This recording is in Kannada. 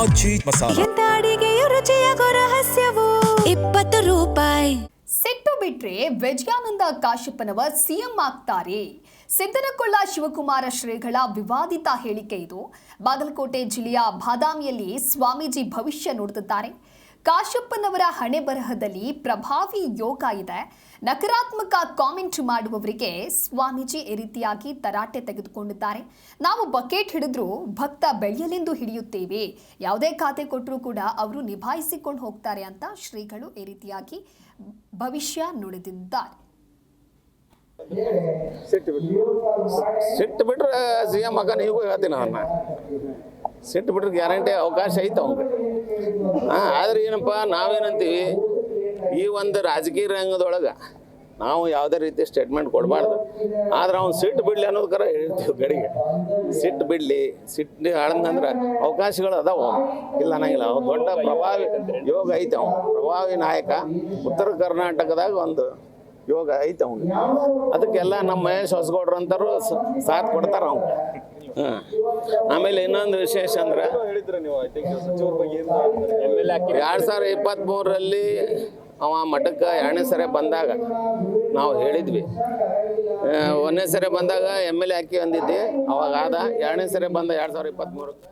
ಆಚಿ ಮಸಾಲ. ಎಂತ ಅಡಿಗೆಯ ರುಚಿಯಾಗೋ ರಹಸ್ಯವು 20 ರೂಪಾಯಿ. ಸಿಟ್ಟು ಬಿಟ್ರೆ ವಿಜಯಾನಂದ ಕಾಶ್ಯಪ್ಪನವ ಸಿಎಂ ಆಗ್ತಾರೆ. ಸಿದ್ದನಕೊಳ್ಳ ಶಿವಕುಮಾರ ಶ್ರೀಗಳ ವಿವಾದಿತ ಹೇಳಿಕೆ ಇದು. ಬಾಗಲಕೋಟೆ ಜಿಲ್ಲೆಯ ಬಾದಾಮಿಯಲ್ಲಿ ಸ್ವಾಮೀಜಿ ಭವಿಷ್ಯ ನುಡಿದಿದ್ದಾರೆ. ಕಾಶ್ಯಪ್ಪನವರ ಹಣೆ ಬರಹದಲ್ಲಿ ಪ್ರಭಾವಿ ಯೋಗ ಇದೆ. ನಕಾರಾತ್ಮಕ ಕಾಮೆಂಟ್ ಮಾಡುವವರಿಗೆ ಸ್ವಾಮೀಜಿ ಈ ರೀತಿಯಾಗಿ ತರಾಟೆ ತೆಗೆದುಕೊಂಡಿದ್ದಾರೆ. ನಾವು ಬಕೆಟ್ ಹಿಡಿದ್ರೂ ಭಕ್ತ ಬೆಳೆಯಲೆಂದು ಹಿಡಿಯುತ್ತೇವೆ, ಯಾವುದೇ ಖಾತೆ ಕೊಟ್ಟರೂ ಕೂಡ ಅವರು ನಿಭಾಯಿಸಿಕೊಂಡು ಹೋಗ್ತಾರೆ ಅಂತ ಶ್ರೀಗಳು ಈ ರೀತಿಯಾಗಿ ಭವಿಷ್ಯ ನುಡಿದಿದ್ದಾರೆ. ಸಿಟ್ಟು ಬಿಟ್ರೆ ಸಿಎಂ ಮಗ ನೀವು ಹೇಳ್ತೀನಿ ಅವನ್ನ. ಸಿಟ್ಟು ಬಿಟ್ರೆ ಗ್ಯಾರಂಟಿ ಅವಕಾಶ ಐತೆ ಅವ್ಗೆ. ಆದ್ರೆ ಏನಪ್ಪ, ನಾವೇನಂತೀವಿ, ಈ ಒಂದು ರಾಜಕೀಯ ರಂಗದೊಳಗೆ ನಾವು ಯಾವುದೇ ರೀತಿ ಸ್ಟೇಟ್ಮೆಂಟ್ ಕೊಡಬಾರ್ದು. ಆದ್ರೆ ಅವ್ನು ಸಿಟ್ಟು ಬಿಡಲಿ ಅನ್ನೋದಕ್ಕಾರ ಹೇಳ್ತೀವಿ ಕಡೆಗೆ. ಸಿಟ್ಟು ಬಿಡಲಿ, ಸಿಟ್ಟು ಆಳಂದ್ರೆ ಅವಕಾಶಗಳು ಅದಾವ, ಇಲ್ಲ ಅನ್ನಂಗಿಲ್ಲ. ಅವ್ನು ದೊಡ್ಡ ಪ್ರಭಾವಿ ಯೋಗ ಐತೆ. ಅವ್ನು ಪ್ರಭಾವಿ ನಾಯಕ. ಉತ್ತರ ಕರ್ನಾಟಕದಾಗ ಒಂದು ಯೋಗ ಐತೆ ಅವ್ನಿಗೆ. ಅದಕ್ಕೆಲ್ಲ ನಮ್ಮ ಮಹೇಶ್ ಹೊಸಗೌಡ್ರು ಅಂತಾರು ಸಾಥ್ ಕೊಡ್ತಾರ ಅವ್ನು. ಆಮೇಲೆ ಇನ್ನೊಂದು ವಿಶೇಷ ಅಂದ್ರೆ 2023ರಲ್ಲಿ ಅವ ಮಠಕ್ಕೆ 2ನೇ ಸರಿ ಬಂದಾಗ ನಾವು ಹೇಳಿದ್ವಿ. 1ನೇ ಸರಿ ಬಂದಾಗ MLA ಹಾಕಿ ಅಂದಿದ್ವಿ. ಅವಾಗ ಆದ 2ನೇ ಸರಿ ಬಂದ 2023